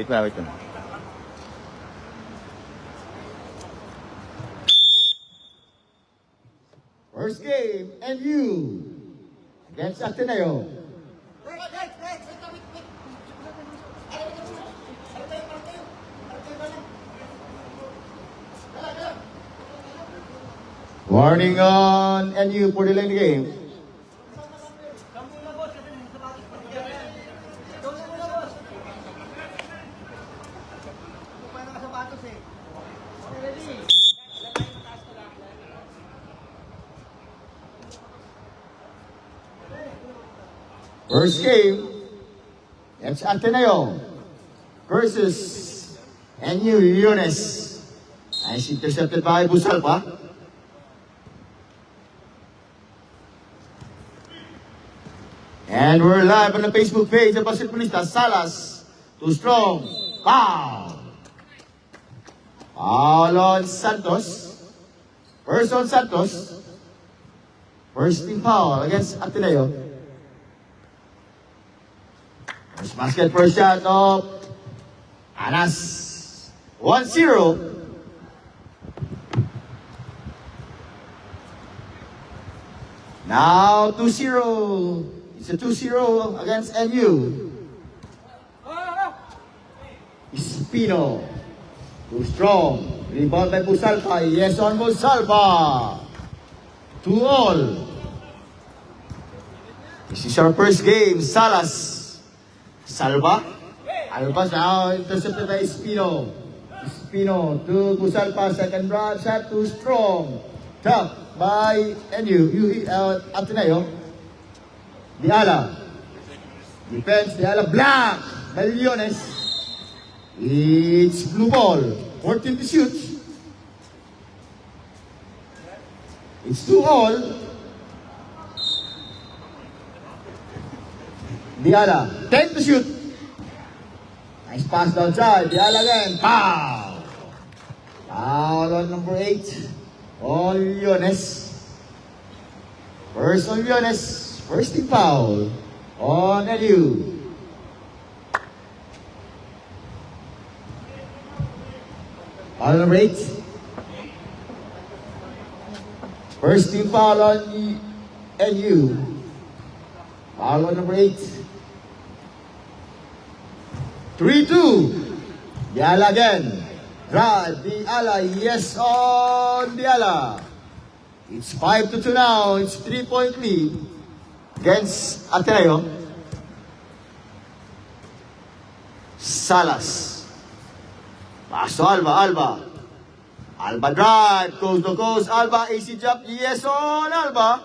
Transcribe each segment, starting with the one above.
Wait na, wait na. First game, NU against Ateneo. Warning on NU for delaying the game. First game, it's Ateneo versus NU Yunes. Nice intercepted by Busalpa. And we're live on the Facebook page of Basketballista. Salas, too strong. Foul. Foul on Santos. First on Santos. First team foul against Ateneo. First basket, first shot of Anas. 1-0. Now 2-0. It's a 2-0 against NU. Espino. Too strong. Rebound by Busalpa. Yes on Busalpa. 2-all. This is our first game. Salas. Salva. Albas now intercepted by Espino. Espino to Busalpa. Second drive shot. Too strong. Tough by NU. Ateneo. Diala. Defense. Diala black. By Leones. It's blue ball. 14 to shoot. It's 2-all. Diala. 10 to shoot. Nice pass downside. Diala again. Foul. Foul on number 8. On Leones. First on Leones. First team foul on NU. Foul number 8. First team foul on NU. Foul on number 8. 3-2. Diala again. Drive. Diala. Yes on Diala. It's 5-2 now. It's 3-point lead against Ateneo. Salas. Pass to Alba. Alba drive. Coast to coast. Alba. AC jump. Yes on Alba.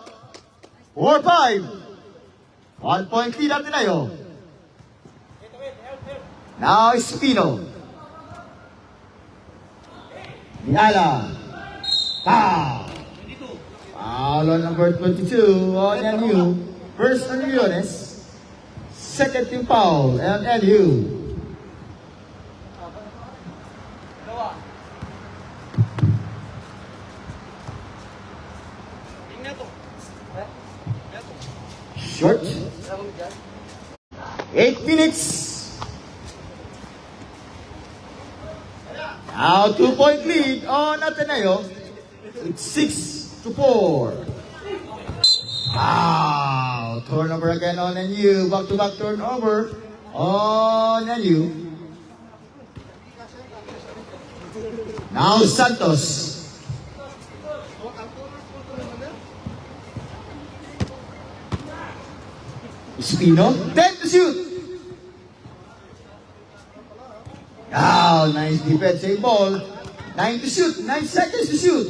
4-5. 1-point lead Ateneo. Now Espino. Diala. Foul. Foul on number 22 on NU. First on Leones. Second team foul on NU. Short. 8 minutes. Now 2-point lead on Ateneo. It's 6-4. Wow! Turnover again on NU. Back-to-back turnover on NU. Now Santos. Espino. 10 to shoot. Oh, nice defensive ball. 9 to shoot. 9 seconds to shoot.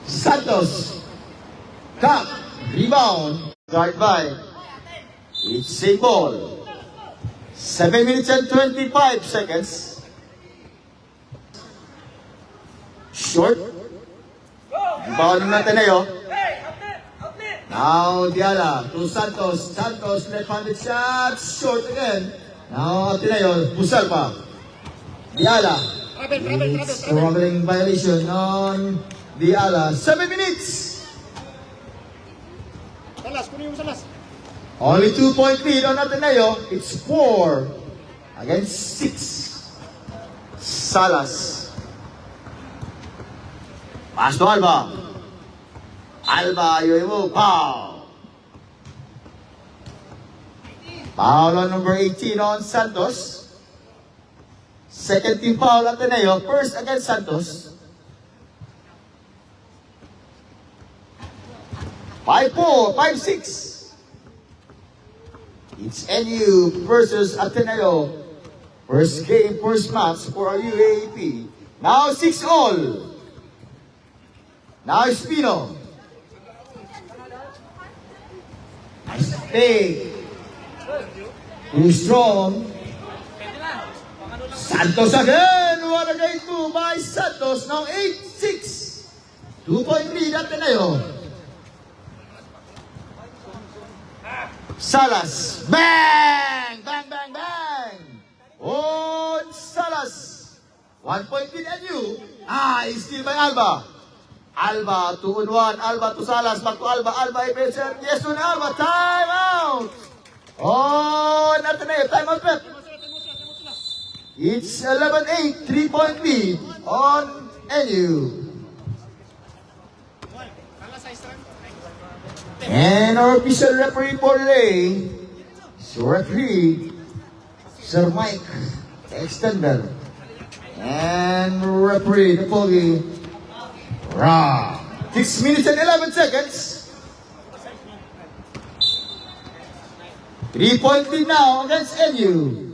Santos. Top. Rebound. Guard by. It's same ball. 7 minutes and 25 seconds. Short. Rebound ng Ateneo. Now Diala to Santos. Santos left-handed shot. Short again. Now Ateneo. Busalpa. Diala. It's traveling violation on Diala. 7 minutes. Salas, kunin mo Salas. Only 2-point lead on Ateneo. It's 4 against 6. Salas. Pass to Alba. Alba, you move. Foul. Foul on number 18 on Santos. Second team foul Ateneo. First against Santos. 5-4, 5-6. It's NU versus Ateneo. First game, first match for our UAAP. Now 6-all. Now Espino. Mistake. Too strong. Santos again. What again two by Santos. Now 8-6. 2-point lead Ateneo. Salas. Bang! Bang, bang, bang! On Salas. 1-point lead NU. Steal by Alba. Alba, 2-on-1. Alba to Salas. Back to Alba. Alba, present. Yes to Alba. Time out! On Ateneo. Time out, Pep. It's 11-8. 3-point lead on NU. And our official referee for today is referee Sir Mike Extender. And referee the Pogi Ra. 6 minutes and 11 seconds. 3-point lead now against NU.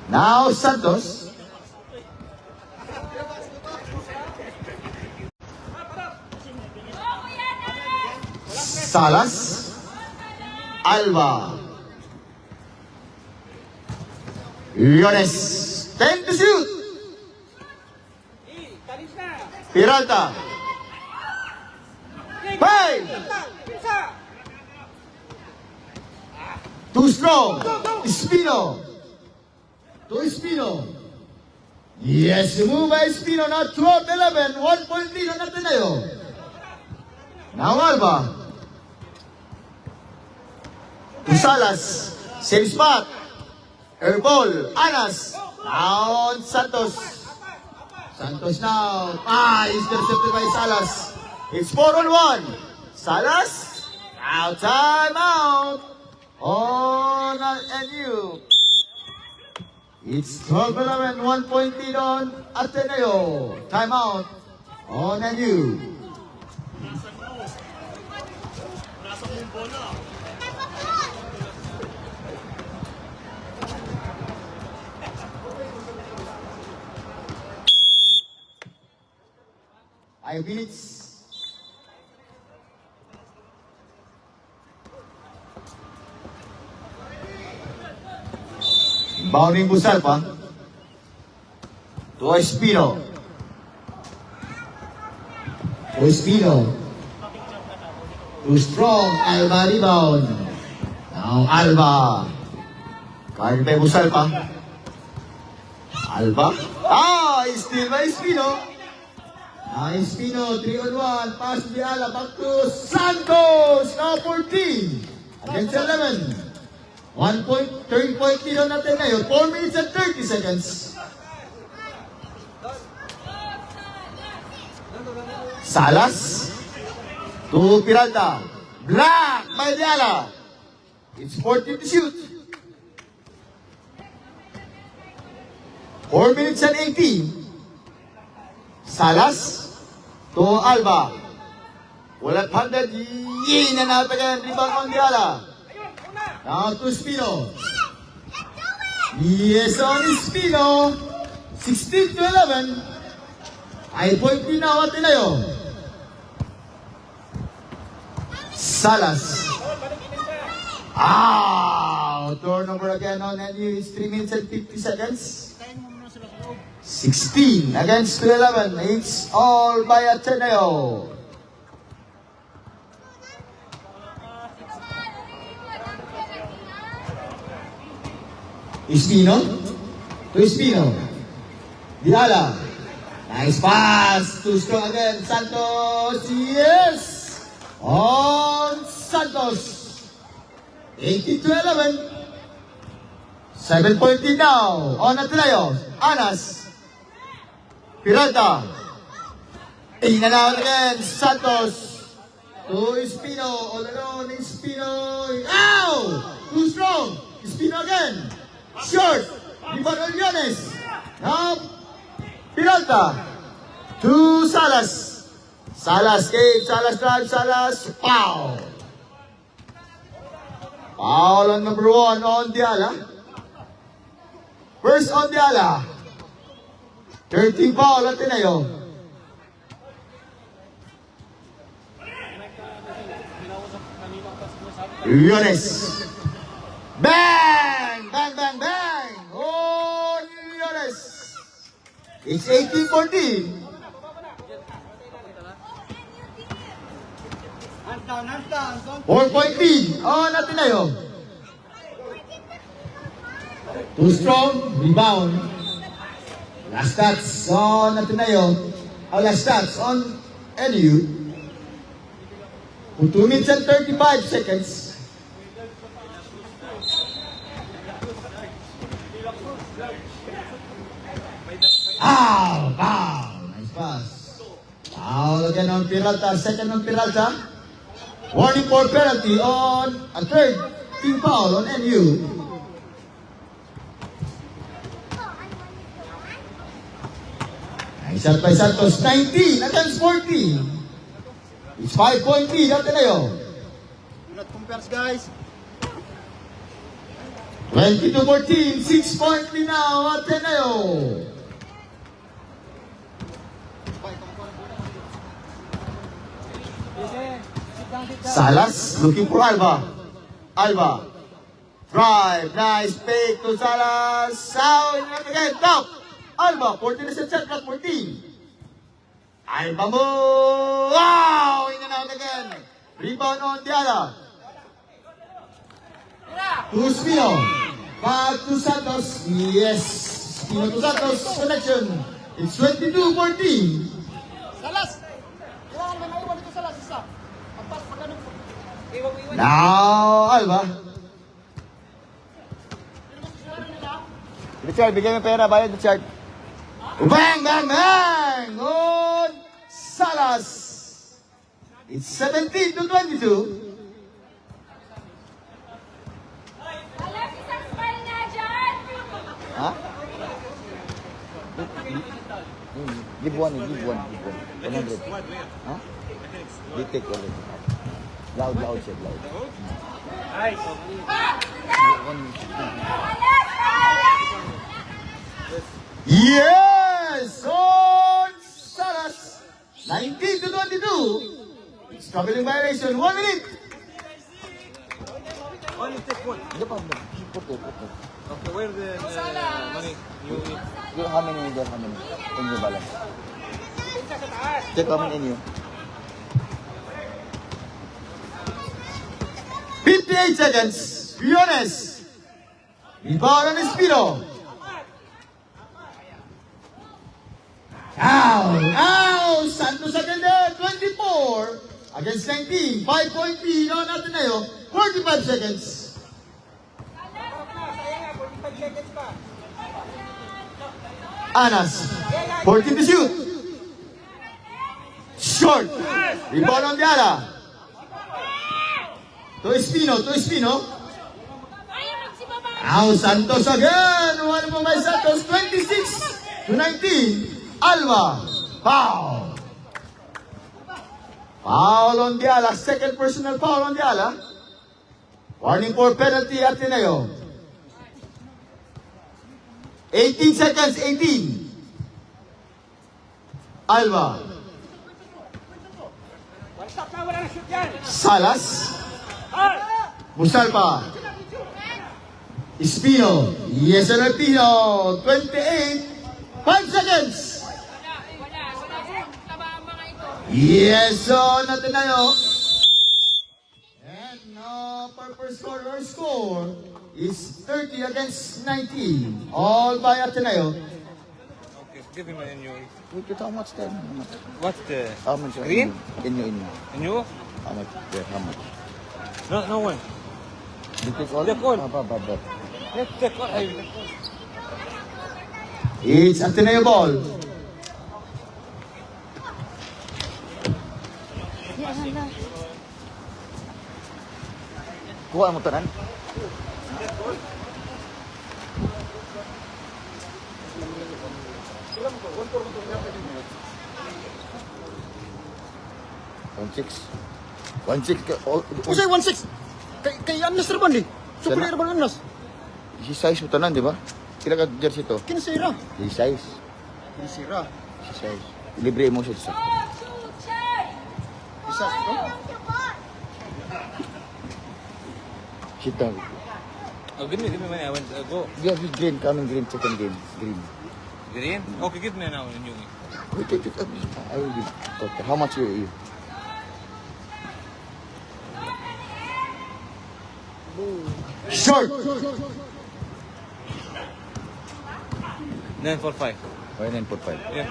Now Santos. Salas. Alba. Llones. 10 to shoot. Peralta. 5. Too strong. Espino. To Espino. Yes, move by Espino. Now 12-11. 1-point lead on Ateneo. Now Alba. To Salas. Same spot. Airball. Anas. Now on Santos. Santos now. Intercepted by Salas. It's 4-on-1. Salas. Now time out. On NU. It's 12-11, 1-point lead on Ateneo. Timeout on NU. Five minutes. Bounding Busalpa. To Espino. To Espino. Too strong. Alba rebound. Now Alba. Card by Busalpa. Alba. Steal by Espino. Espino, 3-on-1. Pass to Diala. Back to Santos. Now 14. Against 11. 3-point lead on Ateneo. 4 minutes and 30 seconds. Salas. To Peralta. Black by Diala. It's 14 to shoot. 4 minutes and 18. Salas. To Alba. Walang 100. Nanalo again. Rebound on Diala. Now to Espino. Yes, on Espino. 16-11. 5-point lead now Ateneo. Salas. Turnover again on NU. It's 3 minutes and 50 seconds. 16 against 11. It's all by Ateneo. Espino. To Espino. Diala. Nice pass. Too strong again. Santos. Yes! On Santos. 18-11. 7-point lead now. On Ateneo. Anas. Pirata. In and out again. Santos. To Espino. All alone. Espino. Ow! Too strong. Espino again. Short. Rebound Oliones. Now, Peralta. To Salas. Salas came. Salas drive. Salas. Foul. Foul on number 1 on Diala. First on Diala. 13 foul on Ateneo. Oliones. Bang! Bang, bang, bang! Oh, Oliones. It's 18-14. 4-point lead on Ateneo. Too strong. Rebound. Last stats on Ateneo. Last stats on NU. 2 minutes and 35 seconds. Foul! Nice pass. Foul again on Peralta. Second on Peralta. Warning for penalty on a third team foul on NU. Nice shot by Santos. 19 against 14. It's 5-point lead at Ateneo. Do not compare, guys. 22-14. 6-point lead now at Ateneo. Salas looking for Alba. Alba. Drive. Nice fake to Salas. Out again. Top. Alba. 14 is a shot. Not 14. Alba mo. Wow. In and out again. Rebound on Diala. To Espino. Back to Santos. Yes. Espino to Santos. Connection. It's 22-14. Salas! Kailangan may maiwan dito Salas, isa. Pagpas pa ganun. Iwan. Now, Alba. Richard, bigyan mo pera. Bayad, Richard. Bang, bang, bang! On Salas. It's 17-22. Alam, isang smile nga dyan! Ha? Give one. 100. Huh? They take already. Loud, said loud. Yes! On Salas. 19-22. It's troubling violation. 1 minute. Only take one. Hindi pa. Put it. Okay, where the money? You need. How many in your balance? Check how many in you. 58 seconds. Briones. Rebound on Espino. Ow! Santos again there. 24 against 19. 5-point lead on Ateneo. 45 seconds. Anas. 14 to shoot. Short. Rebound on Diala. To Espino. Now Santos again. One more by Santos. 26-19. Alba. Foul. Foul on Diala. Second personal foul on Diala. Warning for penalty at Ateneo. 18 seconds. 18. Alba. Salas. Musalpa. Espino. Yes, Espino. 28. 5 seconds. Yes, on Ateneo. And now, per score. is 30 against 19. All by Ateneo. Okay, give him an new. Wait, how much then? What's the How much? green? In you. New? How much? Yeah, how much? No one. You take all? Take all. Ba. Let's take all. It's Ateneo ball. Kuha mo tanan. One six. Usay 1-6. Kay Anas Rabon eh. Super Sana? Rabon Anas. Si size mo tanan, di ba? Kila ka jersey to? Kinsira. Si size. Kinsira. Si size. Libre mo siya sa. Isa, no? Sita. Oh, give me money. I want to go. Yeah, with green. Coming green. Second game. Green. Green? Okay, give me now a new. Wait. I will give. Okay. How much you? Short. 945. Why 9.5? Yeah.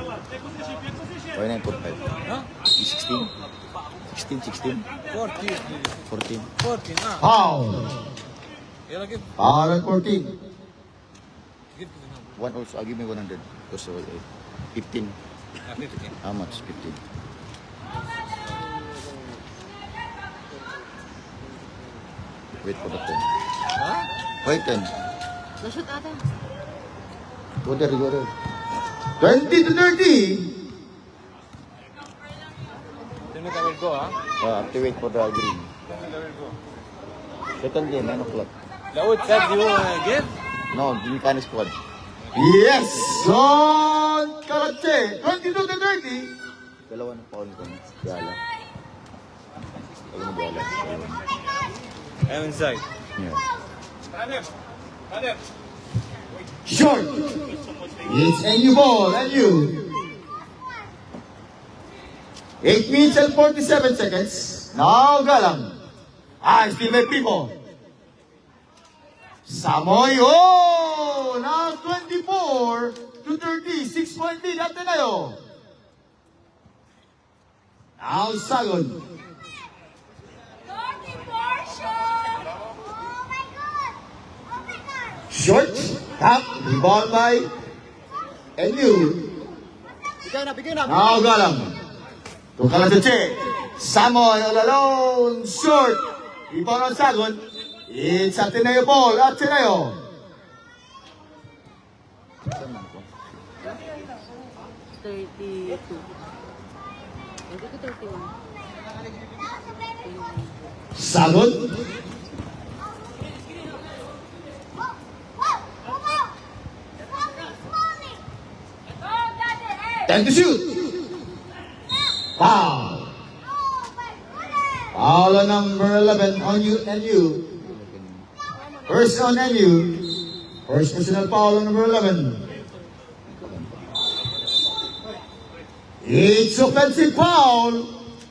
Why 9.5? Huh? 16? 16? 14. 14? 14. Ah. Foul. Yeah, give. Foul at 14. Give to the number. One also. I'll give me 100. Also, 15. 50. How much? 15. Wait for the 10. Huh? Wait 10. Nashoot ata. Go there. 20 to 30. Then I will go, huh? Have to wait for the green. Then I will go. Second game, 9 o'clock. Laud said you give? No, the mechanic squad. Yes. Son Karache. 22 to 30. Dalawa na foul ko. Gala. Alam mo gala. I'm inside. Yeah. Short. It's NU ball. NU. 8 minutes and 47 seconds. Now Galang. Still may people. Samoy. Oh! Now 24 to 30. 6-point lead at Ateneo. Now Sagon. Short. Tap. The ball by NU. Bigay na. Now Galang. Tukala sa Che. Samoy all alone. Short. Rebound on Sagon. It's Ateneo ball. Ateneo. 32. Hindi ko 31. Sagon. Time to shoot. Foul. Foul on number 11 on NU. First on NU. First personal foul on number 11. It's offensive foul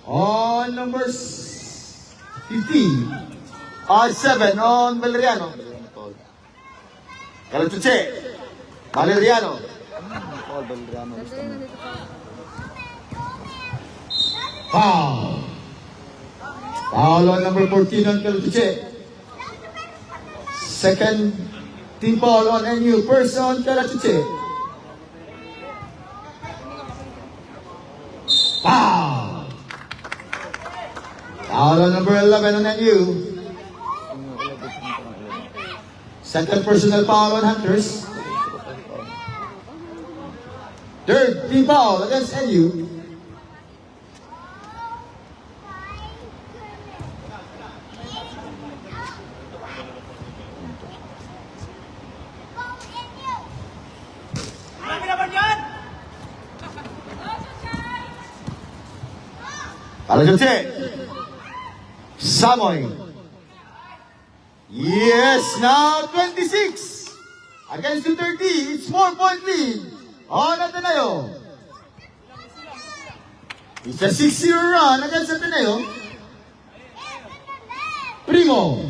on number 15. 7 on Valeriano. Calatuche. Valeriano. Foul, Belgrano. Foul. Foul on number 14 on Calatuche. Second team foul on NU. First on Calatuche. Foul. Foul on number 11 on NU. Second personal foul on Hunters. Third team foul against NU. Calatuche. Samoy. Yes, now 26 against 230. It's 4-point lead on Ateneo. It's a 6-0 run against Ateneo. Primo.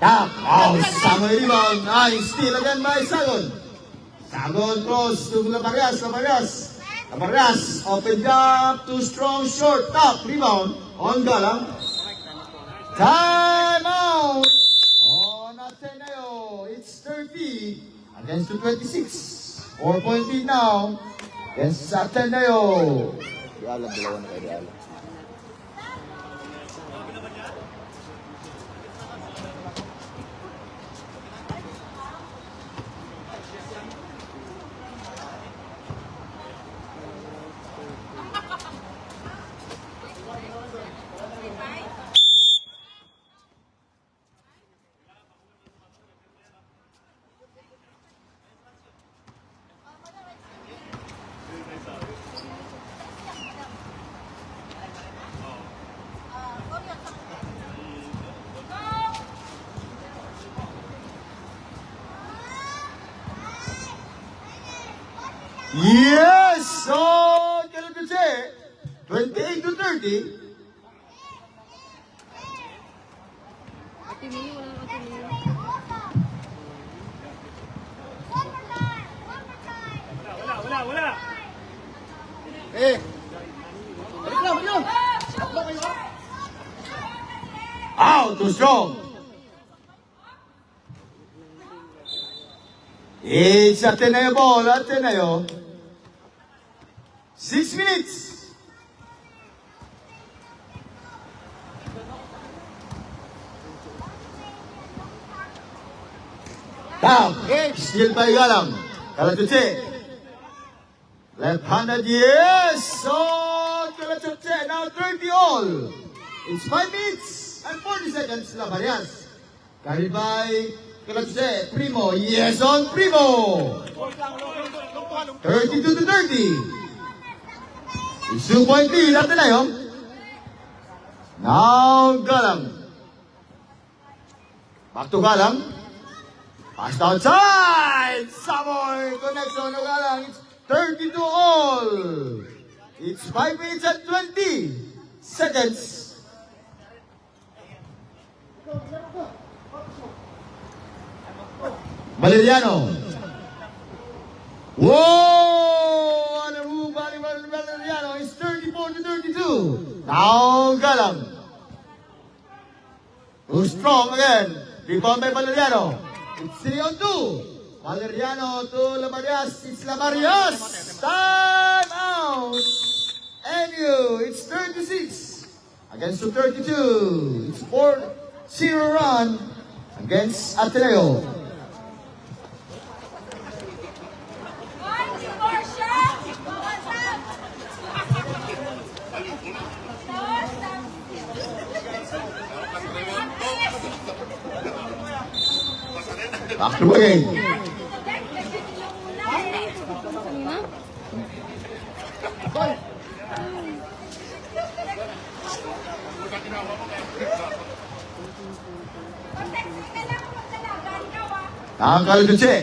Tap. Oh, Samoy rebound. Nice steal again by Sagon. Sagon cross to Labarias. Labarias, open jump, too strong, short, top, rebound, on Galang. Time out! On Ateneo, it's 30 against the 26. 4-point lead now against Ateneo. Di alam, dalawa na kayo, di alam. Yes! So, ganun din siya 28 to 30. Ate Mio, wala Ate Mio. Eh. Balik lang. Takbo kayo. Out, too strong. It's Ateneo ball, Ateneo. 6 minutes. Down. Steal by Galang. Kalatuche. Left-handed, yes. So, Kalatuche, now 30 all. It's 5 minutes and 40 seconds. Labarias. Carried by Kalatuche. Primo, yes on Primo. 32 to 30. It's 2-point lead, Ateneo. Now, Galang. Back to Galang. Pass outside. Samoy connection to Galang. It's 32 all. It's 5 minutes and 20 seconds. Valeriano. Whoa! On the move by Valeriano. It's 34 to 32. Now Galang. Too strong again. Rebound by Valeriano. It's 3 on 2. Valeriano to Labarias. It's Labarias. Time out. NU. It's 36 against the 32. It's 4-0 run against Ateneo. Back to again. Nakakalutunsi.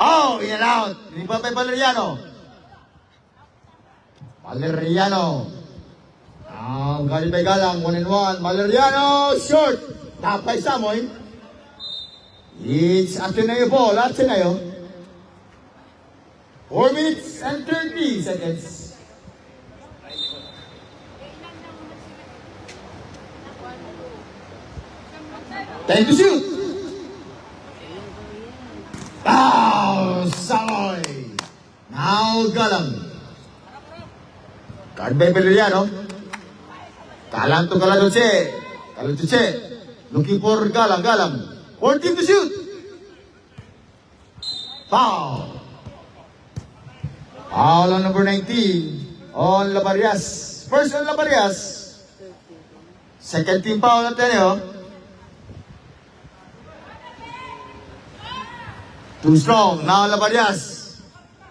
Oh, in and out. Hindi pa may Valeriano. Valeriano. Galing by Galang. 1-1. Valeriano. Short. Tap by Samoy. It's Ateneo ball. Ateneo. 4 minutes and 30 seconds. Time to shoot. Wow, Samoy. Now Galang. Card by Valeriano. Galang to Kalatuche. Kalatuche. Looking for Galang. Galang. 14 to shoot. Foul. Foul on number 19. On Labarias. First on Labarias. Second team foul on Ateneo. Too strong. Now Labarias.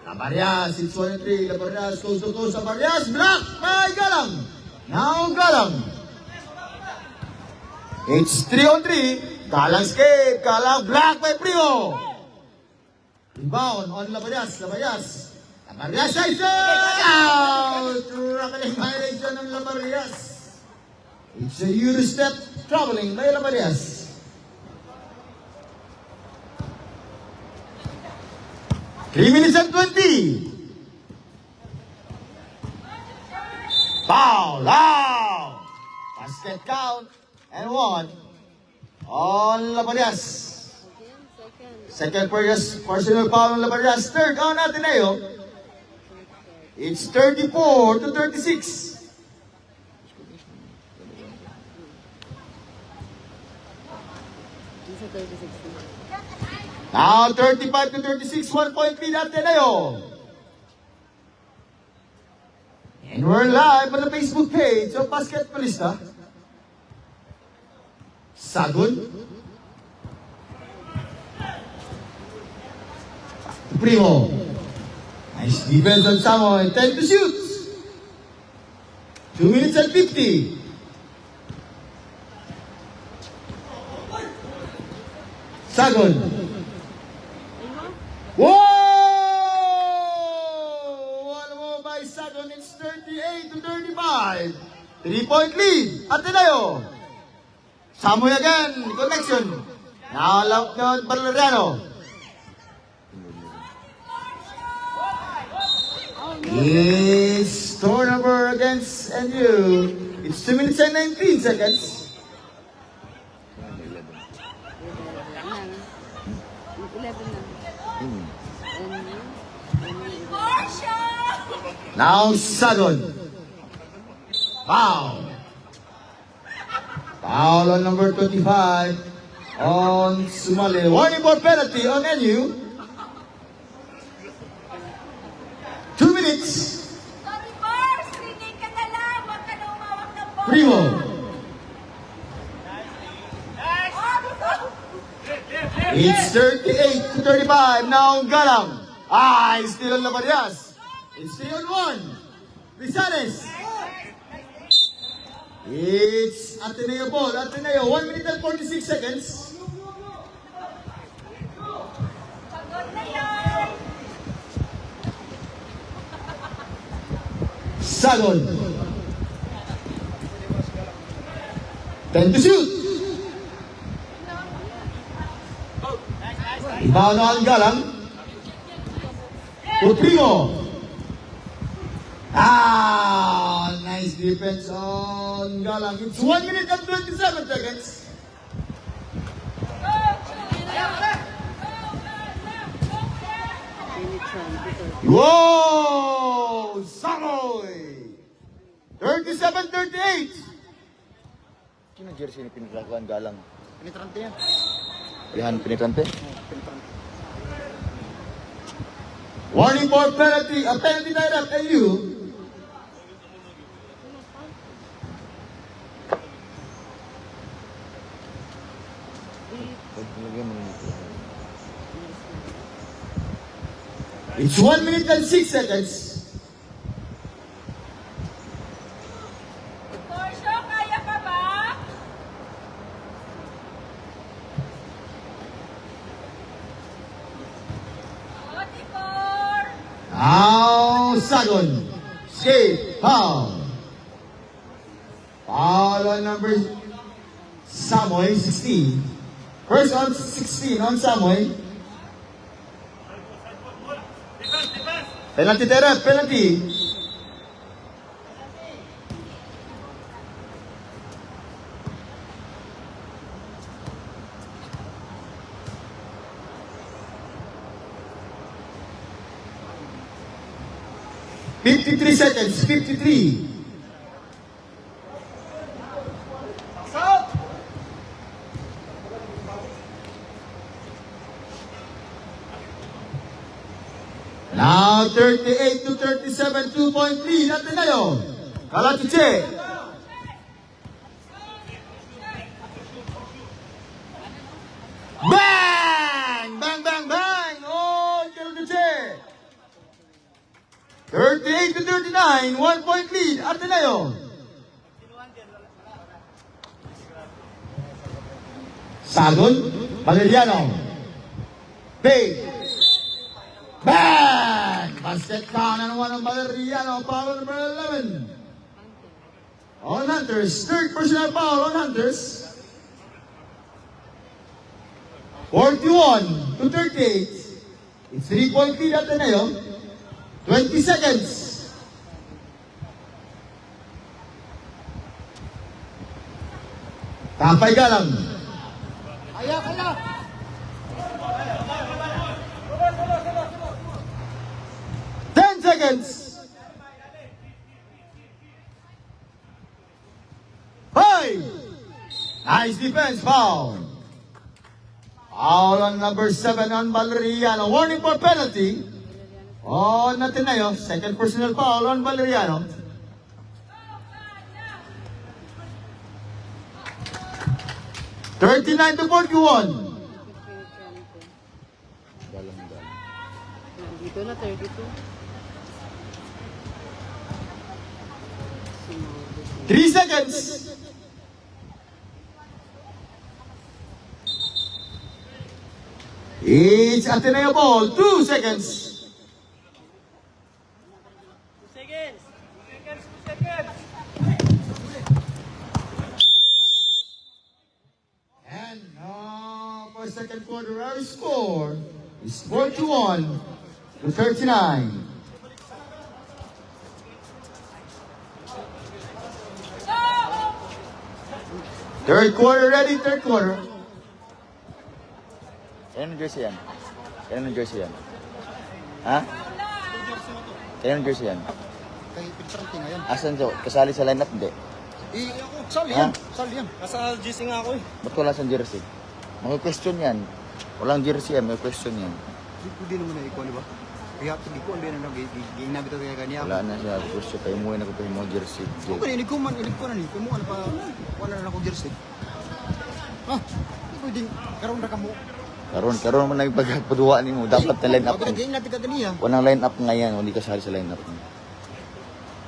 Labarias. It's 1-3. Labarias. Close to close. Labarias. Block by Galang. Now Galang. It's 3-on-3. Galang escape. Galang block by Primo. Rebound on Labarias. Labarias. Labarias is out. True violation ng Labarias. It's a Eurostep traveling by Labarias. Three minutes and 20. Foul, out. Basket count and 1 on Labarias. Second personal foul on Labarias. Third on Ateneo. It's 34-36. Now 35-36, 1 point lead Ateneo. And we're live on the Facebook page of Basketballista. Sagun. Primo. Nice defense on Samoy. 10 to shoot. 2 minutes and 50. Sagun. Whoa! One more by Sagun. It's 38-35. 3-point lead. Ateneo. Samoy again. Connection. Now left down Valeriano. It's turnover against NU. It's 2 minutes and 19 seconds. Now Sagon. Foul. Foul on number 25 on Sumali. Warning for penalty on NU. 2 minutes. Primo. It's 38-35. Now Galang. It's still on Labarias. It's 3-on-1. Rizanes. It's Ateneo ball. Ateneo, 1 minute and 46 seconds. Sagon. 10 to shoot. Rebound on Galang. To Primo. Nice defense on Galang. It's 1 minute and 27 seconds. Whoa! Samoy! 37-38. Sino jersey ni pinitrakuan Galang? Penetrante yan. Yan, penetrante? Warning for penalty. A penalty direct NU. It's 1 minute and 6 seconds. Porsche, kaya pa ba? O, Tikor! Now, Sagon. Skate. Foul. Foul on number Samoy, 16. First on 16 on Samoy. Penalty direct. Penalty. $53 seconds. 53. Now 38-37, 2-point lead at Ateneo. Kalatiche. Bang! Bang, bang, bang! Oh, Kalatiche. 38-39, 1-point lead at Ateneo. Sagon, Valeriano. Pay. Bang! Basket count and 1 on Valeriano, foul number 11. On Hunters, third personal foul on Hunters. 41 to 38. It's 3-point lead at Ateneo. 20 seconds. Tapay Galang. Kaya, kaya. 10 seconds. Five. Nice defense foul. Foul on number 7 on Valeriano. Warning for penalty. On Ateneo. Second personal foul on Valeriano. $39 to 41. Dito na 32. 3 seconds. It's Ateneo ball. 2 seconds. And for second quarter, our score is 41 to 39. Third quarter ready, third quarter. Kailan ang jersey yan? Kailan ang jersey yan? Ha? Kailan ang jersey yan? Kay Pintrante ngayon. Asan to? Kasali sa lineup? Hindi. Sali Ha? yan. Sali yan. Nasa GC nga ako eh. Ba't wala sa jersey? May question yan. Walang jersey yan, may question yan. Hindi naman na ikaw, di ba? Kaya hindi ko, hindi na ginabi ito kaya kanya. Wala na siya, question. Kaya umuwi na ko pa yung mga jersey. Kung inig ko man, inig ko na ni. Kung mo ano pa, wala na akong jersey. Ha? Hindi ko din, karoon na ka mo. Karoon mo na yung pagpaduwa ni mo. Dapat na line up. Bakit naging natin ka niya? Walang line up ngayon, hindi kasali sa line up.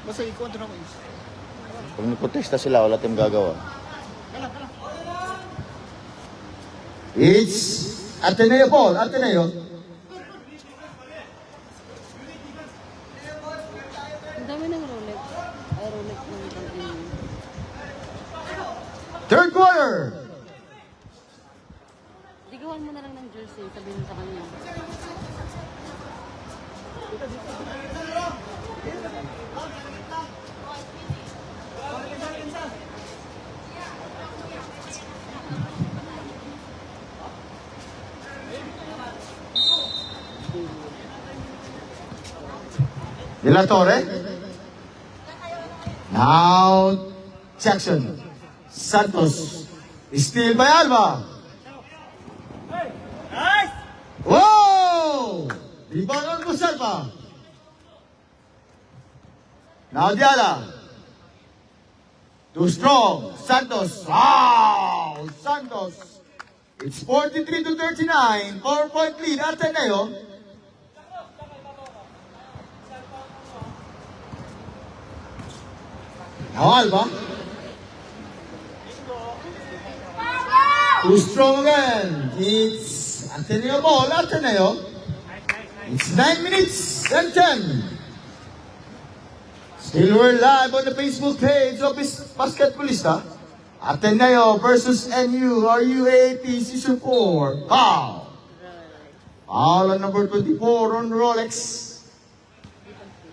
Basta ikaw, ito na ko. Pag nagprotesta sila, wala tayong gagawa. It's Ateneo ball, Ateneo. Ang dami ng Rolex. Ay, Rolex ng pang-ini. Third quarter. Digawan mo na lang ng jersey. Sabihin mo sa kanya. De La Torre. Now, Jackson. Santos. Steal by Alba. Whoa! Rebound on Musalpa. Now Diala. Too strong. Santos. Wow! Santos. It's 43 to 39. 4-point lead. Ateneo. Now Alba. Too strong again. It's Ateneo ball. Ateneo. It's 9 minutes and 10. Still we're live on the Facebook page of Basketballista. Ateneo versus NU. RUAP Season 4. Foul. Foul on number 24 on Rolex.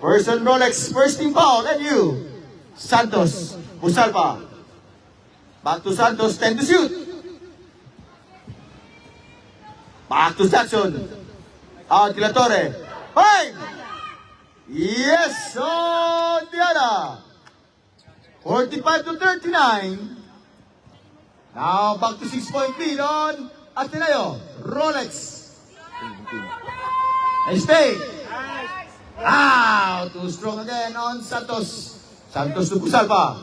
First on Rolex. First team foul. NU. Santos. Musalpa. Back to Santos. 10 to shoot. Back to Jackson. Out De La Torre. Five. Yes, on Diana. 45 to 39. Now back to 6-point lead on Ateneo. Rolex. Nice play. Too strong again on Santos. Santos to Busalpa.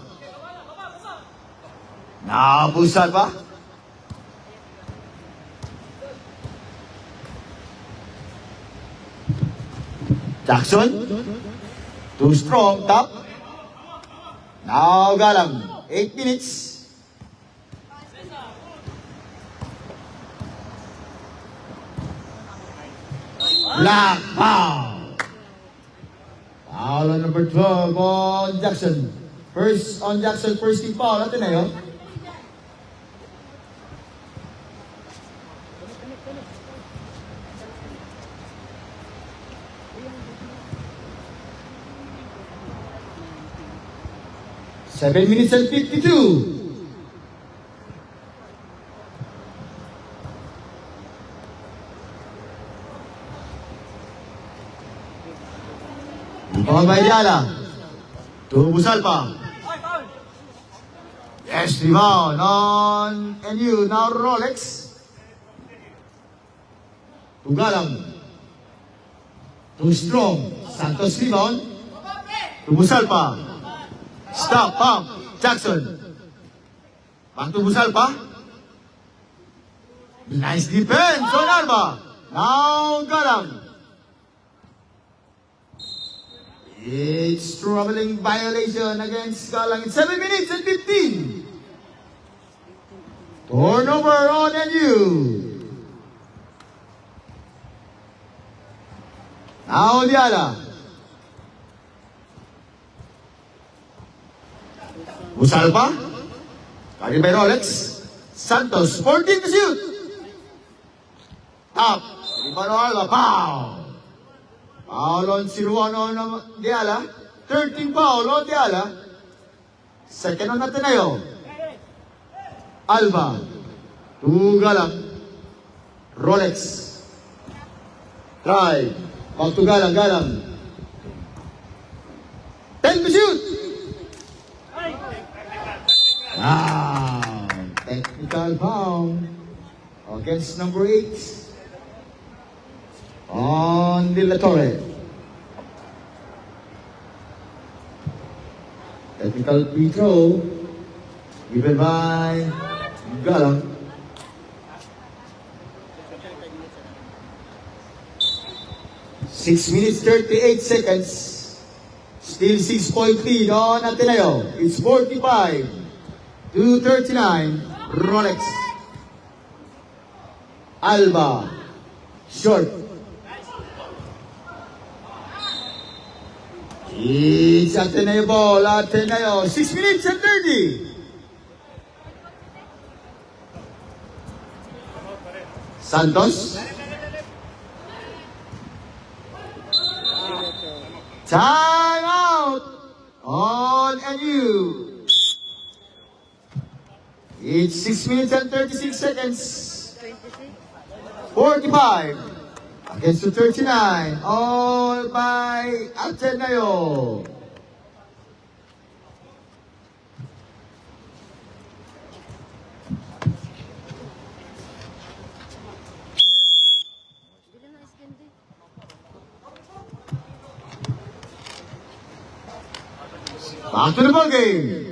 Now Busalpa. Jackson. Too strong. Top. Now Galang. 8 minutes. Black foul. Foul on number 12 on Jackson. First on Jackson, first team foul. Natin na yun. Seven minutes and 52. Ball by Diala. To Busalpa. Yes, rebound on NU. Now Rolex. To Galang. To Strong. Santos rebound. To Busalpa. Stop, pump. Jackson. Back to Busalpa. Nice defense on Alba. Now Galang. It's troubling violation against Galang in 7 minutes and 15. Turnover on NU. Now Diala. Busalpa. Carried by Rolex. Santos, 14 to shoot. Up. Ribano Alba, pow. Foul on Siruano on Diala. 13 foul on Diala. Second on Ateneo. Alba. To Galang. Rolex. Try. Back to Galang. Galang. 10 to shoot. Wow. Technical foul against number 8. On De La Torre. Technical free throw given by Galang. Six minutes 38 seconds. Still 6-point lead on Ateneo. It's 45 to 39. Rolex. Alba. Short. It's Ateneo ball, Ateneo, 6 minutes and 30. Santos. Time out on NU. It's 6 minutes and 36 seconds. 45. Against the 39, all by Ateneo. Back to the ball game.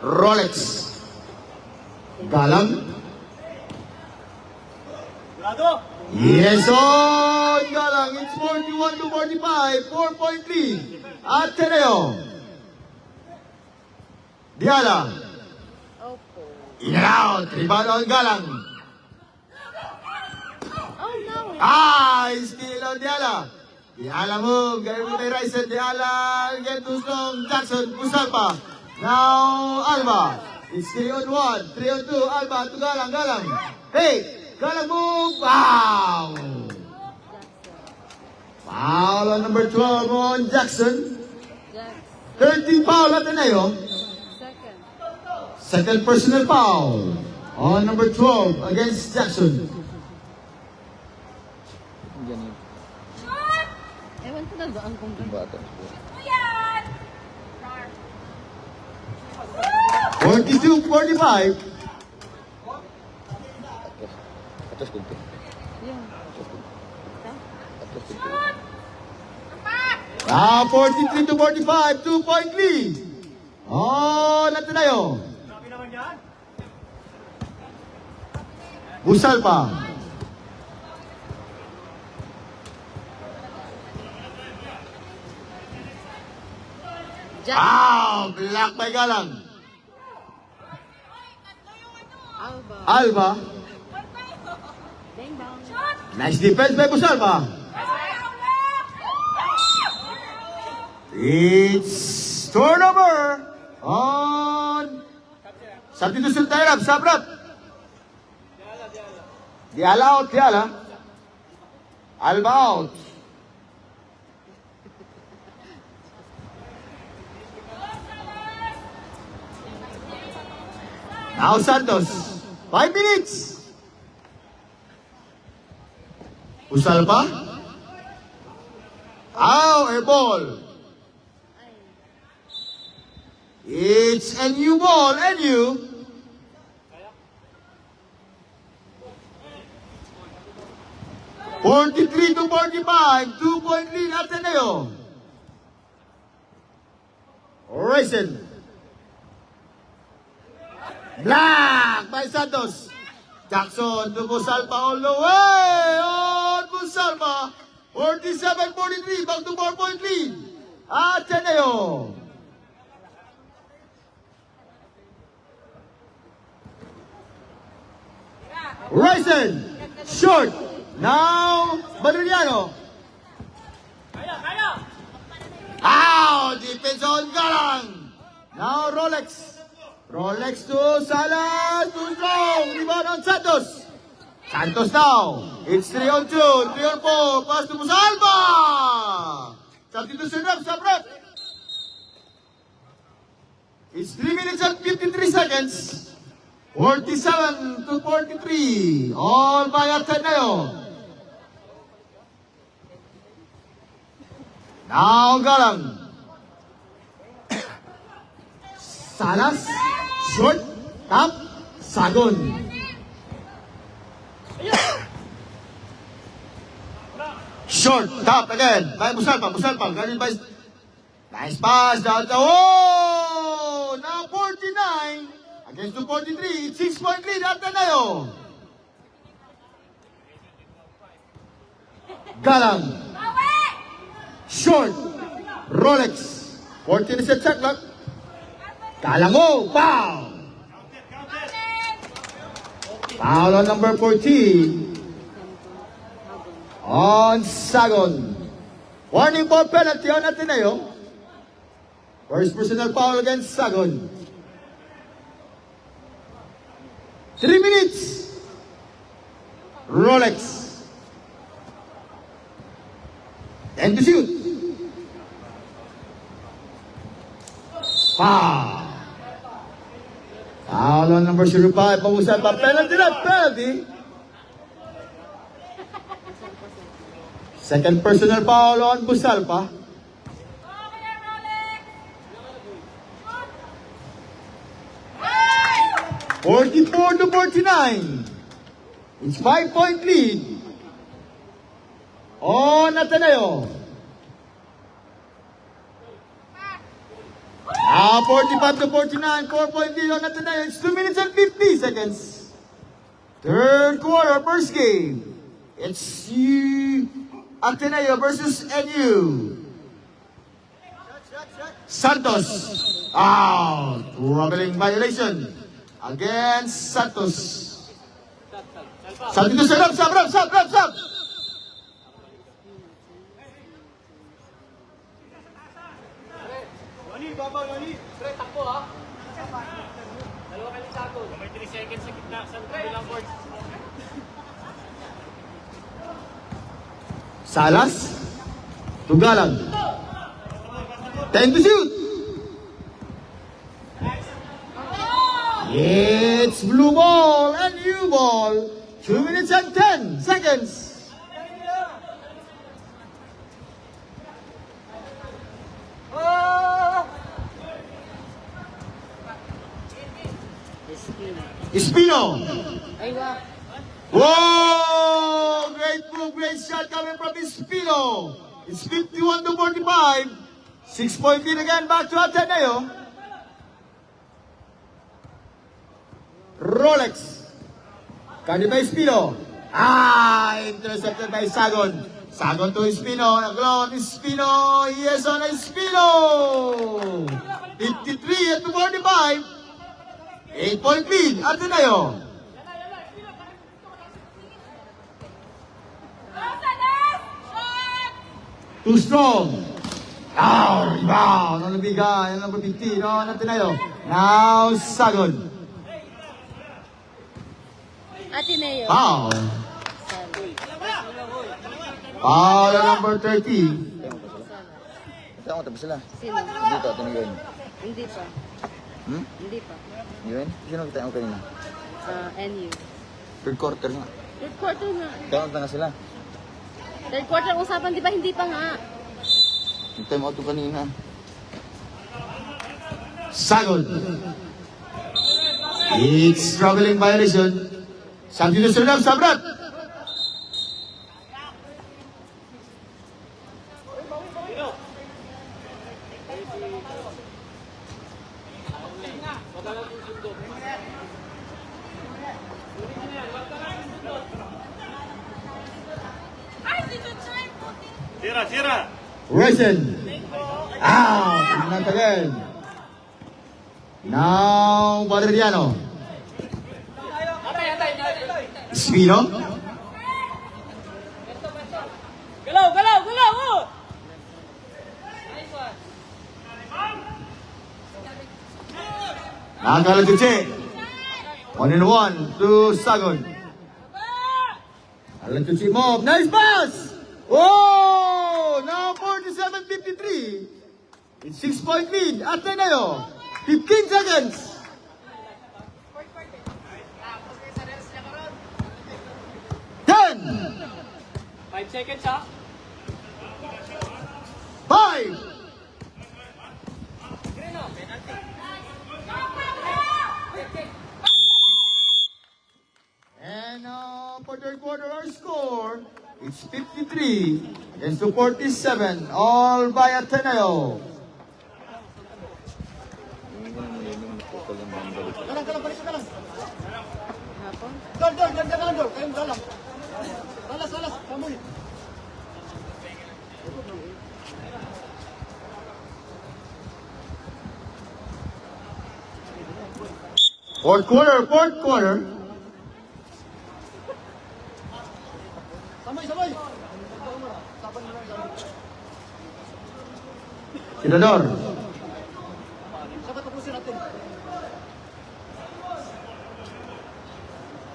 Rolex. Galang. Yes, on Galang. It's 41 to 45. 4-point lead. Ateneo. Diala. In and out. Rebound on Galang. Still on Diala. Diala move. Gary with the rise. Diala get too strong. Jackson. Busalpa. Now Alba. It's 3 on 1. 3 on 2. Alba to Galang. Galang. Hey. Galang move. Wow. Foul on number 12 on Jackson. 13 foul at Ateneo. Second personal foul on number 12 against Jackson. Ewan ko na ba ang kung Bata. 42-45. Atas kunti. Yun. Atas kunti. Now 43 to 45, 2-point lead. Oh, Ateneo. Busalpa. Jack. Blocked by Galang. Alba. Ding dong. Nice defense by Busalba. It's turnover on substitution time up, Sabrat. Diala out, Diala. Alba out. Now Santos. 5 minutes. Busalba. Air ball. It's a new ball, NU. (43 to 45), 2-point lead Ateneo. Racing. Black by Santos. Jackson to Busalba all the way on Busalba. 47-43, back to 4-point lead. Ateneo. Ryzen, short. Now, Badriano. Out, defense on Galang. Now, Rolex. Rolex to Salas, to strong. Rebound on Santos. Santos now. It's 3 on 2, 3 on 4. Pass to Busalba. Substitution rep, sub-rep. It's 3 minutes and 53 seconds. 47 to 43. All by Ateneo. Now Galang. Salas. Short. Top. Sagon. Short. Top again. By Busalpa. Galing by... Nice pass. Down the... Oh! Now 49. Against 243, 6-point lead Ateneo. Galang. Short. Rolex. 14 is a shot clock. Galang mo. Foul. Foul on number 14. On Sagon. Warning for penalty on Ateneo. First personal foul against Sagon. 3 minutes. Rolex. And to shoot. Foul. Foul on number 05. Pag-usap pa. Penalty. Second personal foul on Busalpa. (44 to 49). It's 5-point lead on Ateneo. Now 45 to 49, 4-point lead on Ateneo. It's 2 minutes and 50 seconds. Third quarter, first game. It's Ateneo versus NU. Santos. Out. Troubling violation against Santos. Santos, sub. Salas to Galang. 10 to shoot. It's blue ball and new ball. 2 minutes and 10 seconds. Espino. Whoa! Great move, great shot coming from Espino. It's 51 to 45. 6-point lead again back to Ateneo. Rolex. Carried by Espino. Intercepted by Sagon. Sagon to Espino. Naglon Espino. Yes on Espino. 53 at 45. 8-point lead. Ateneo. Too strong. Rebound. On the big guy. Number 15 on Ateneo. Now Sagon. Ateneo. Foul. Foul on number 30. Tayo mo tapos sila. Sino? Dito, tinigay. Hindi pa. Hmm? Hindi pa. Yun? Sino kita mo kanina? NU. Third quarter nga. Third quarter nga. Kaya na nga sila. Third quarter ang usapan, di ba? Hindi pa nga. Yung time out ko kanina. Sagon. It's struggling violation. Substitute Suriname, Sabrat. Resen. Not again. Now, Valeriano. Espino. Galaw, galaw, galaw! Oh! Nakalatuche. 1-1 to Sagon. Alatuche move. Nice pass! Oh! Now 47-53. It's 6-point lead. Ateneo. 15 seconds. 10. 5 seconds, ha? 5. And for third quarter, our score it's 53 against 47, all by Ateneo. Hapon? Dol, kayong dalang. Salas, kamoy. Fourth quarter. Sabay. Senador. Sabay tapusin natin.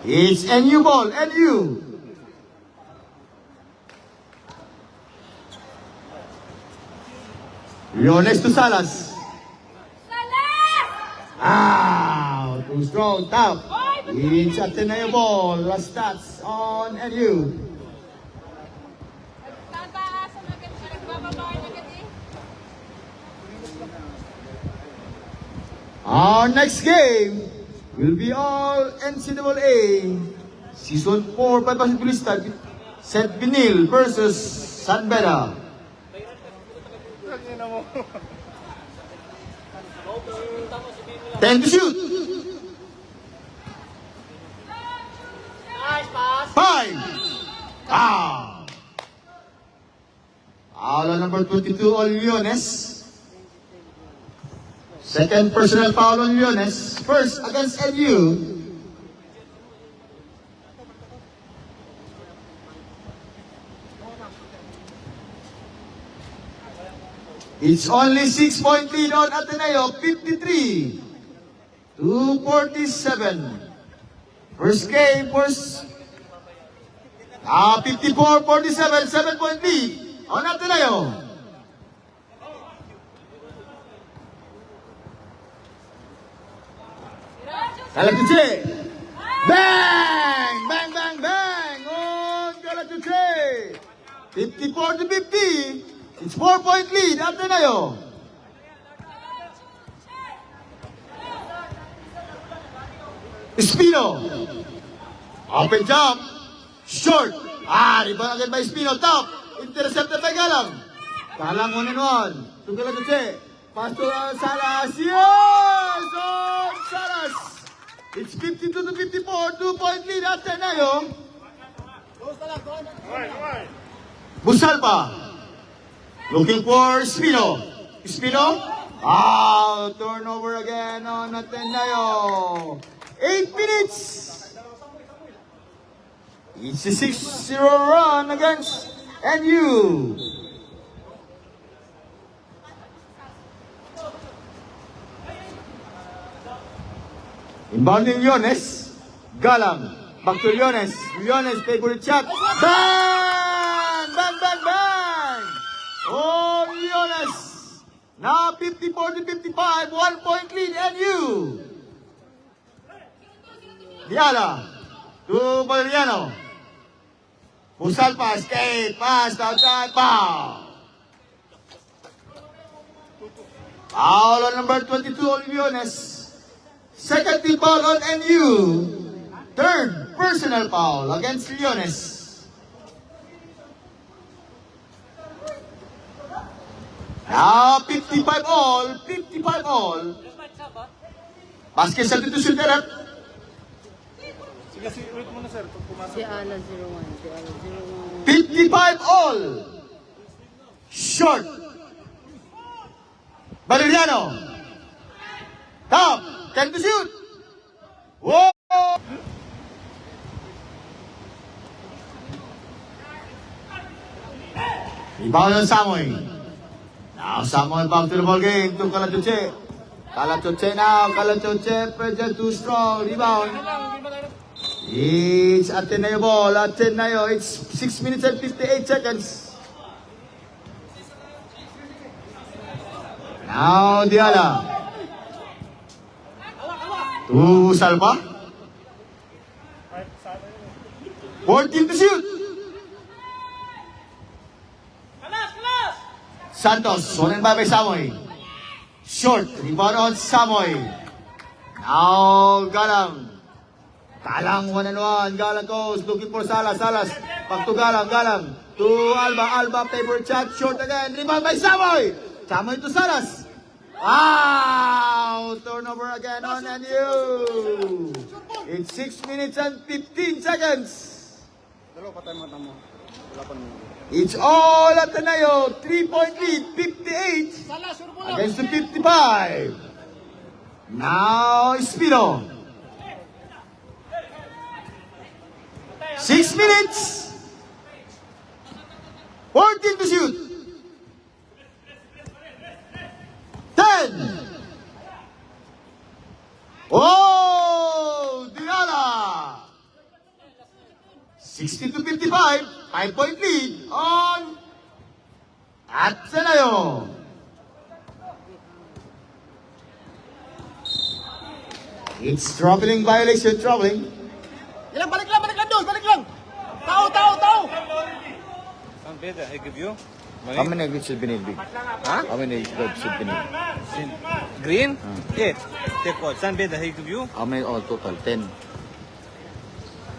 It's NU ball, NU. Leones to Salas. Too strong, top. It's Ateneo ball. Last stats on NU. Tataas ang agad, nagbababa agad eh. Our next game will be all NCAA Season 4 by Basketballista St. Benil versus San Beda. Ten to shoot. 5. Foul on number 22 on Leones. Second personal foul on Leones. First against NU. It's only 6-point lead on Ateneo, 53 to 47. First game, 54-47, 7-point lead on Ateneo. Galatuche. Bang! On Galatuche. 54 to 50. It's 4-point lead, Ateneo. Espino. Open jump. Short. Rebound agad by Espino. Top. Intercepted by Galang. Galang 1-1. To Galatuche. Pass to Salas. Yes! On Salas. It's 52 to 54. 2-point lead, Ateneo. Busalpa. Looking for Espino. Turnover again on Ateneo. 8 minutes. It's a 6-0 run against NU. Inbounding Leones. Galang. Back to Leones. Leones, favorite shot. Bang! Bang, bang, bang! Oh, Leones. Now 54-55. 1 point lead. NU. Diala. To Valeriano. Pusal pass. Kate. Pass. Outside. Foul. Foul on number 22 on Leones. Second team foul on NU. Third personal foul against Leones. Now 55 all. 55 all. Basket substitution there. Si Ala 01. Si Ala 01. 55 all. Short. Valeriano. Top. Can to shoot. Whoa. Rebound on Samoy. Now Samoy back to the ball game to Calatuche. Calatuche now. Calatuche present too strong. Rebound. It's Ateneo ball. Ateneo. It's 6 minutes and 58 seconds. Now Diala. To Salva. 14 to shoot. Santos, one and by Samoy. Short, rebound on Samoy. Now Galang. Galang 1-on-1. Galang goes, looking for Salas. Salas, back to Galang. Galang to Alba. Alba, favorite shot, short again. Rebound by Samoy. Samoy to Salas. Wow! Turnover again on NU. It's 6 minutes and 15 seconds. It's all Ateneo. 3-point lead, 58 against the 55. Now Espino. 6 minutes. 14 to shoot. 10. Oh, Diala. 60-55. 5-point lead on Ateneo. It's troubling violation, troubling. Balik lang, Dos, balik lang. Tao. Some bid that I give you. How many eggs should be needed? Huh? How many eggs should be needed? Green? Yeah. Take what? Some bid that I give you. How many all total? 10.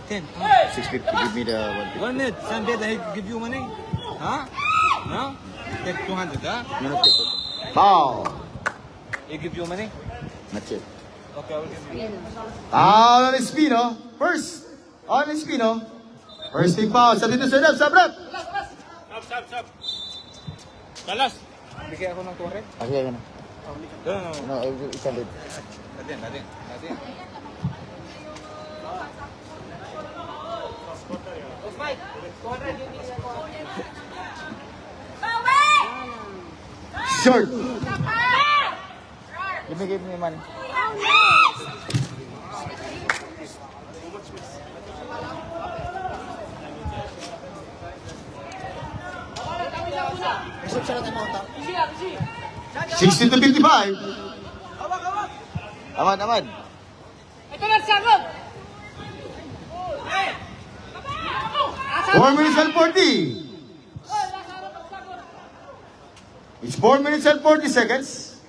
10. 650. Give me the 150. 1 minute. Some bid that I give you money. Huh? No? Take 200, huh? No, no, take it. Foul. I give you money? Not yet. Okay, I will give you. Foul on Espino. First on Espino. First team foul. Substitution up, sub rep. Stop. Balas. Bigay ako ng 200. Okay, okay na. No. No, I will send it. Natin. Short. Give me money. Isip siya natin mga tao. 60-55. Ahmad. Ito na sagot! 4 minutes and 40. It's 4 minutes and 40 seconds.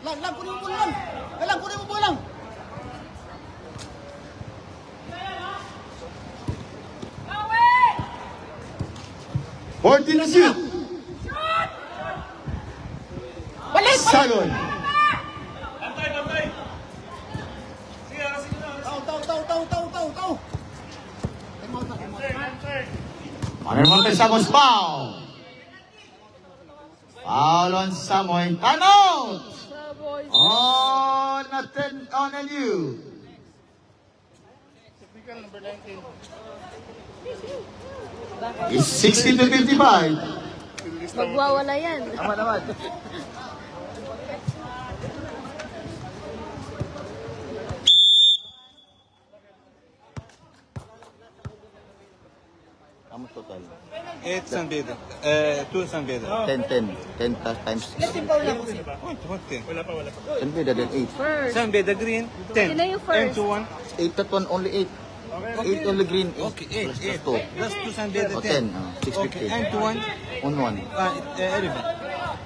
Lang, kunin mo lang. Kunin mo lang. Fourteen to shoot. Sagon. Tao. Monte Samos foul. Foul on Samoy. Time out. On NU. It's 60-55. Magwawala yan. Ahmad. total? 8 San Pedro. 2 San Pedro. 10 times 16. What 10? San Pedro, then 8. First. San Pedro green, 10. Sino yung first? M to 1. 8 that one, only 8. 8 only green, 8. Okay, 8. Plus 8. 2. Plus 2 San Pedro, O 10. 10, Okay, 650. M to 1. On 1. 11.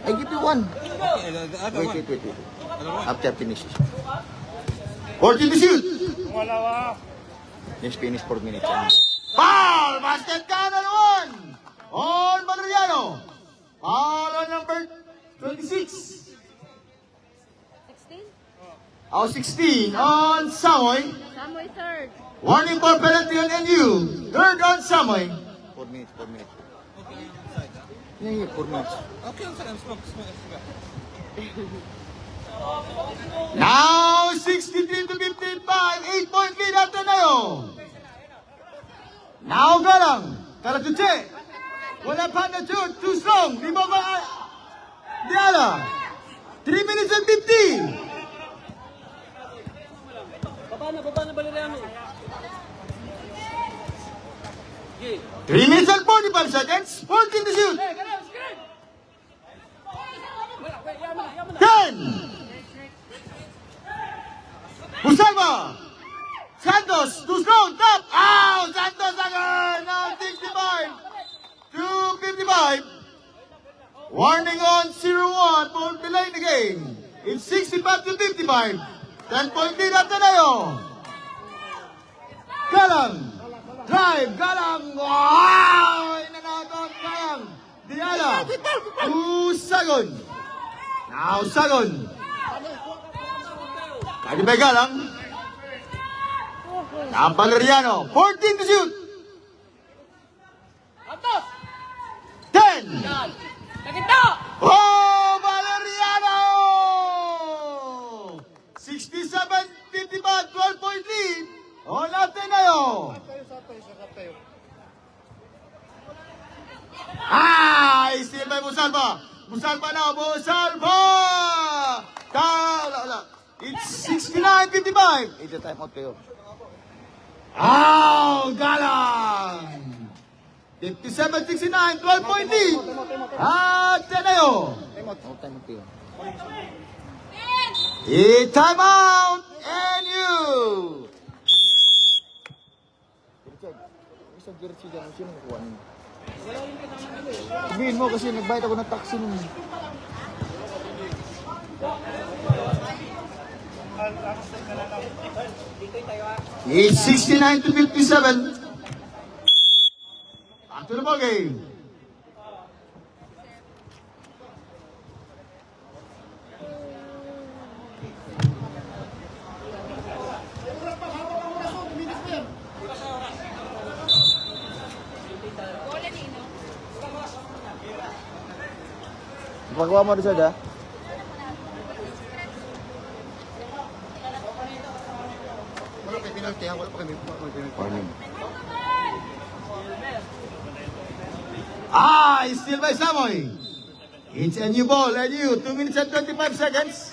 I give you 1. Okay, the other one. Wait. Other one. After finish. 14 to shoot. Just finish 4 minutes. Foul! Basket count on 1. On Valeriano. Foul on number 26. 16? Oh, 16 on Samoy. Samoy third. Warning for penalty on NU. Third on Samoy. 4 minutes. Okay, outside. Yeah, 4 minutes. Okay, outside. I'm smoke. Now 63 to 15, 8-point lead after Nayo. Now Galang. Kalatuche. Wala pa na shoot. Too strong. Di ba ba? Diala. 3 minutes and 50. Baba na Valeriano. 3 minutes and 45 seconds. 14 to shoot. 10. Busalba. Santos. Too strong. Top. Ow! Santos again. Now 65 to 55. Warning on 0-1 for delaying the game. It's 65 to 55. 10-point lead after Nayo. Galang. Drive. Galang. Wow! In and out of Galang. Diala. Sagon. Now Sagon. Kadi ba Galang? Ang Valeriano. 14 to shoot. 10. Oh, Valeriano! 67-55, 12-point lead. O natin na yun. Steal by Busalba. Busalba now, Busalba! It's 69-55. It's a timeout kayo. Galang! 57-69, 12-point lead. At Tenayo. No timeout kayo. Time out. And you. Richard, isang jersey dyan. Sino nakuha niyo? Sabihin mo kasi nagbayad ako ng taxi nun. It's 69 to 57. Back to the ball game. Pagawa mo rin siya, da? Wala kay penalty ha, wala pa kami penalty. Warning. Still by Samoy. It's a new ball, and you, 2 minutes and 25 seconds.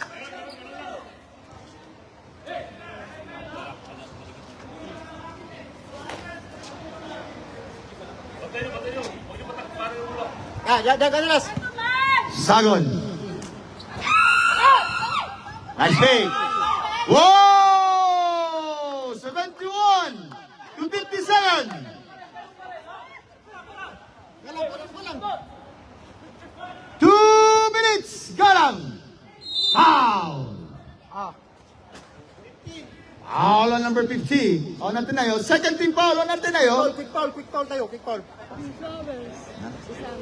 Sagon. Nice fake. Whoa! 71 to 57. 2 minutes. Galang. Foul. Foul on number 50. On Ateneo. Second team foul on Ateneo. Quick foul tayo, quick foul. Flowers. Isang.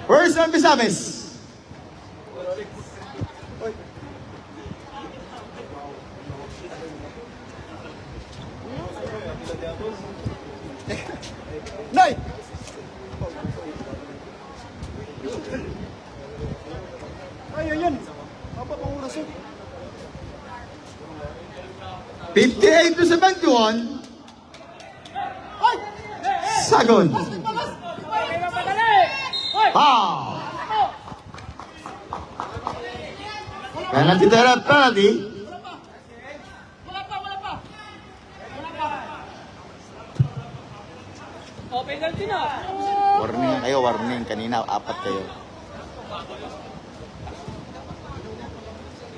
First on Pisames. Nay! Ayun. Apa pang oras yun? 58 to 71. Sagon. Foul. Penalty tara, penalty. Oh, penalty na. kanina, 4 kayo.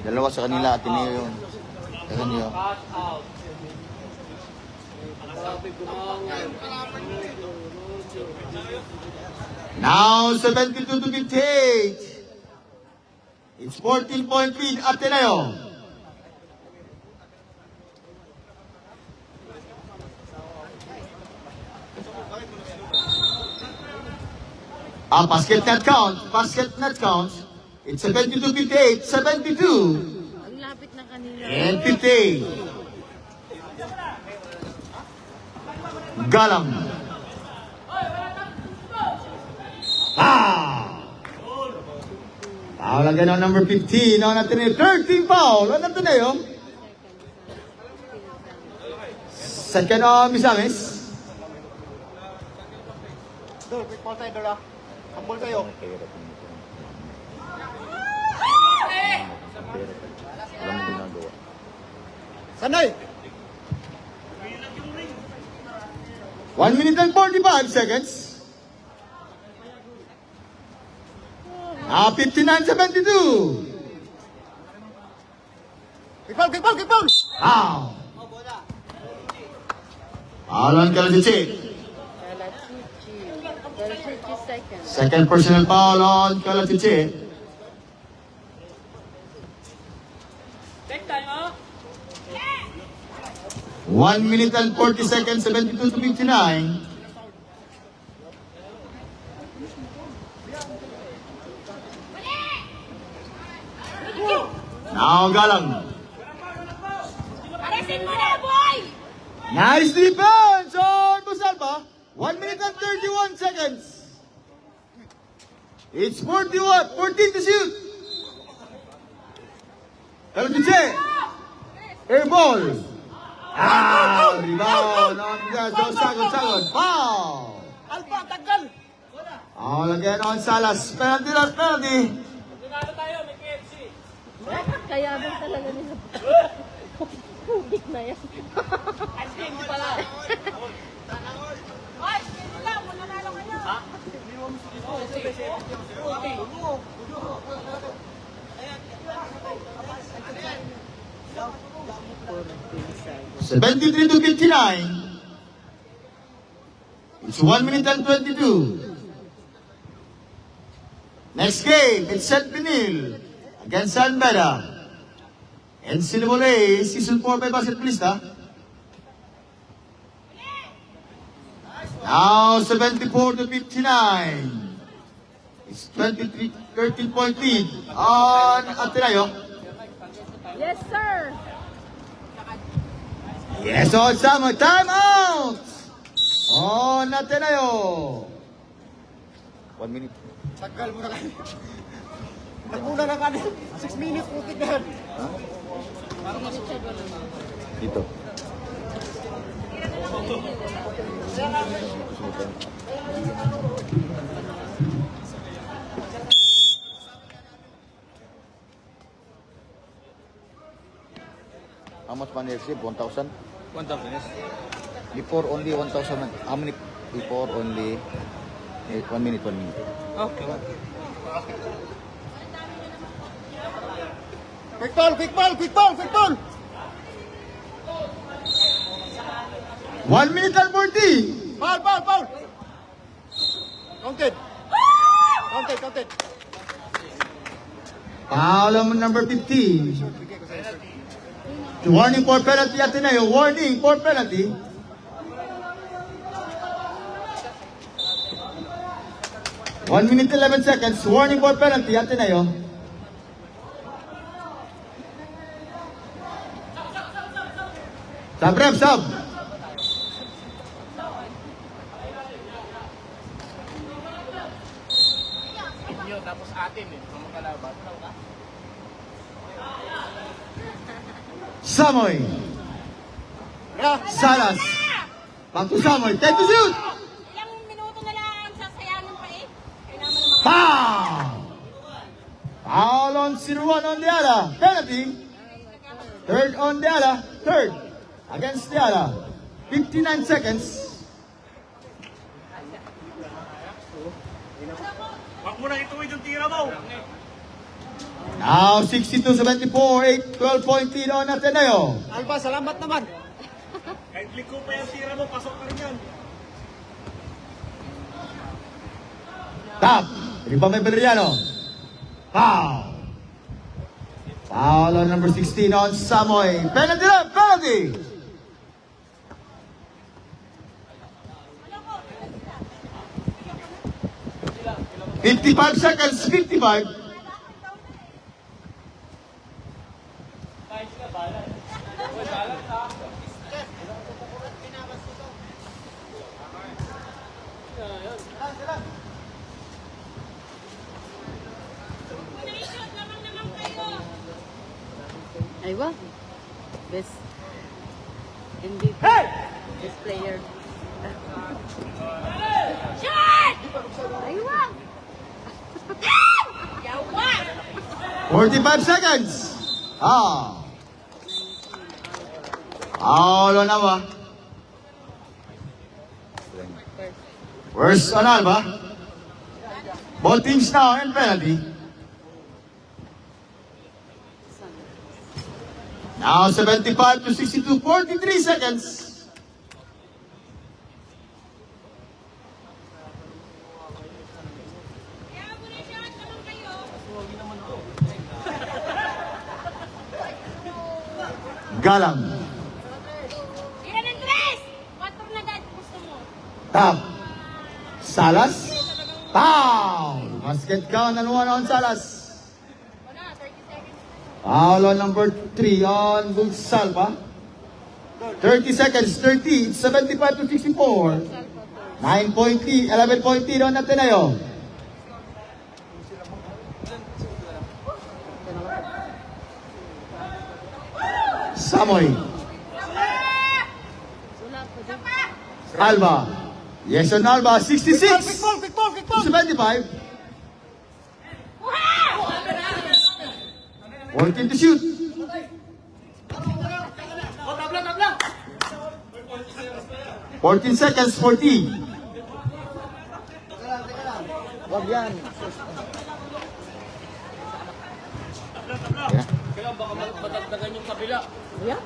Dalawa sa kanila, Ateneo yun. Ateneo. Now 72 to 58. It's 14-point lead, Ateneo. Basket net count. Basket net count. It's 72-58, 72, Ang lapit na kanina. and 50. Galang. Foul again on number 15 on Ateneo. 13 foul on Ateneo. Second on Misamis. Dol, quick ball tayo, Dol ah. Ambol tayo. Walang ginagawa. Sanay! 1 minute and 45 seconds. 59-72. Quick ball, quick ball, quick ball! Foul. Foul on Kalatichi. Kalatichi second. Second personal foul on Kalatichi. Take time, oh. 1 minute and 40 seconds, 72 to 59. Now Galang. Arasin mo na, boy! Nice defense on Busalba. 1 minute and 31 seconds. It's 14 to shoot. Kalatichi. Air ball. Rebound on Sagod. Foul. Alba, tagal! Foul again on Salas. Penalty. Kaya ba talaga nila? Kubik na yan. Asking mo pala. Ay, sige lang, mananalo kayo. Ha? $73 to 59. It's 1 minute and 22. Next game, it's St. Benil against San Beda. NCAA Season 4 by basketballista. Now 74 to 59. It's 13-point lead on Ateneo. Yes, sir! Yes, on summer. Time out! On Ateneo. 1 minute. Tagal mo na kayo. Nagmuna na kanin. 6 minutes, putik na yan. Dito. How much money receive? 1,000? 1,000, yes. Before only 1,000. How many? Before only 1 minute, 1 minute. Okay. Quick ball, quick ball, quick ball, quick ball! 1 minute and 40. Ball, ball, ball! Counted. Counted. Foul on number 15. Warning for penalty, Ateneo. Warning for penalty. One minute 11 seconds. Warning for penalty, Ateneo. Sub. Samoy. Salas. Back to Samoy. Take the shoot. Ilang minuto na lang sasayanin pa eh. Kailangan mo naman. Foul. Foul on Siruan on Diala. Penalty. Third on Diala. Third. Against Diala. 59 seconds. Wag mo nang ituwid yung tira mo. Now 62-74, 12-point lead on Ateneo. Alba, salamat naman. Kahit liko pa yung tira mo, pasok ka rin yan. Tap. Rebound by Valeriano. Foul. Foul on number 16 on Samoy. Penalty lang, penalty. $55, 55. Ay, wow. Best MVP. Best player. Shot! Ay, wow. Yawa! 45 seconds. All on Alba. Worst on Alba. Both teams now in penalty. Now 75-62, 43 seconds. Kaya mo na shot naman kayo. Galang. Yan ang dress! Water na dad, gusto mo. Tap. Salas. Foul. Basket count and 1 on Salas. Wala, 30 seconds. Foul on number 3 on Bulsalva. 30 seconds, 30, 75-64. 9-point lead, 11-point lead on Ateneo. Samoy. Alba. Yes on Alba, 66. 75. 14 to shoot. 14 seconds, 14. Wag yan. Yeah.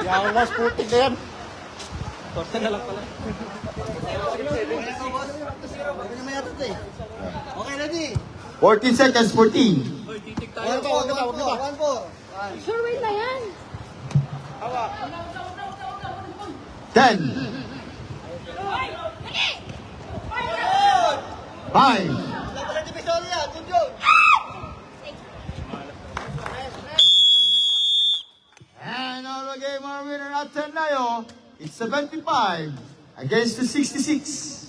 Yung mas putik na yan. Torta na lang pala. Okay, ready? 14 seconds, 14. Wag pa. Sure wait na yan. 10. 5. And our game, our winner, Ateneo, it's 75 against the 66.